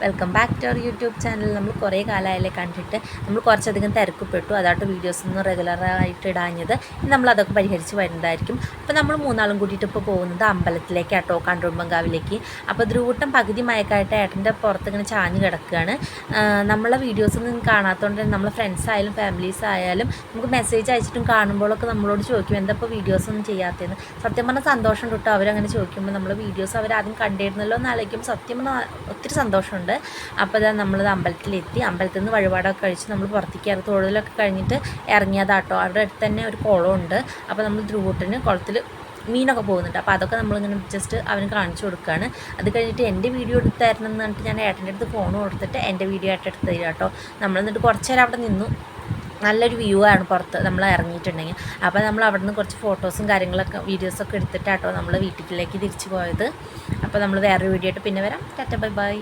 Welcome back to our YouTube channel. നമ്മൾ കുറേ കാലമായാലേ കണ്ടിട്ട് നമ്മൾ കുറച്ചധികം തിരക്കപ്പെട്ടു. അതായിട്ട് വീഡിയോസൊന്നും റെഗുലറായിട്ട് ഇടാഞ്ഞത്. നമ്മളതൊക്കെ പരിഹരിച്ച് വരുന്നതായിരിക്കും. അപ്പോൾ നമ്മൾ മൂന്നാളും കൂടിയിട്ട് ഇപ്പോൾ പോകുന്നത് അമ്പലത്തിലേക്കാട്ടോ, കണ്ടോൺബങ്കാവിലേക്ക്. അപ്പോൾ ധ്രുവൂട്ടം പകുതി മയക്കായിട്ട് ഏട്ടൻ്റെ പുറത്ത് ഇങ്ങനെ ചാഞ്ഞ് കിടക്കുകയാണ്. നമ്മളെ വീഡിയോസൊന്നും കാണാത്തതുകൊണ്ട് നമ്മളെ ഫ്രണ്ട്സ് ആയാലും ഫാമിലീസ് ആയാലും നമുക്ക് മെസ്സേജ് അയച്ചിട്ടും കാണുമ്പോഴൊക്കെ നമ്മളോട് ചോദിക്കും എന്താ ഇപ്പോൾ വീഡിയോസൊന്നും ചെയ്യാത്തതെന്ന്. സത്യം പറഞ്ഞാൽ സന്തോഷം കിട്ടും അവരങ്ങനെ ചോദിക്കുമ്പോൾ. നമ്മളെ വീഡിയോസ് അവരാദ്യം കണ്ടിരുന്നല്ലോ എന്ന് ആലോചിക്കുമ്പോൾ സത്യം പറഞ്ഞാൽ ഒത്തിരി സന്തോഷമുണ്ട്. അപ്പോൾ ഇതാ നമ്മളത് അമ്പലത്തിലെത്തി. അമ്പലത്തിൽ നിന്ന് വഴിപാടൊക്കെ കഴിച്ച് നമ്മൾ പുറത്തേക്ക് ഇറങ്ങി തൊഴിലൊക്കെ കഴിഞ്ഞിട്ട് ഇറങ്ങിയതാട്ടോ. അവിടെ അടുത്ത് തന്നെ ഒരു കുളമുണ്ട്. അപ്പോൾ നമ്മൾ ധ്രുവൂട്ടിന് കുളത്തിൽ മീനൊക്കെ പോകുന്നുണ്ട്. അപ്പോൾ അതൊക്കെ നമ്മളിങ്ങനെ ജസ്റ്റ് അവന് കാണിച്ചു കൊടുക്കുകയാണ്. അത് കഴിഞ്ഞിട്ട് എൻ്റെ വീഡിയോ എടുത്ത് തരണം എന്ന് പറഞ്ഞിട്ട് ഞാൻ ഏട്ടൻ്റെ അടുത്ത് ഫോൺ കൊടുത്തിട്ട് എൻ്റെ വീഡിയോ ആയിട്ട് എടുത്ത് തരിക കേട്ടോ. നമ്മൾ എന്നിട്ട് കുറച്ച് നേരം അവിടെ നിന്നു. നല്ലൊരു വ്യൂ ആണ് പുറത്ത് നമ്മൾ ഇറങ്ങിയിട്ടുണ്ടെങ്കിൽ. അപ്പോൾ നമ്മൾ അവിടെ നിന്ന് കുറച്ച് ഫോട്ടോസും കാര്യങ്ങളൊക്കെ വീഡിയോസൊക്കെ എടുത്തിട്ടാട്ടോ നമ്മൾ വീട്ടിലേക്ക് തിരിച്ചു പോയത്. അപ്പോൾ നമ്മൾ വേറൊരു വീഡിയോ ആയിട്ട് പിന്നെ വരാം. Tata bye bye.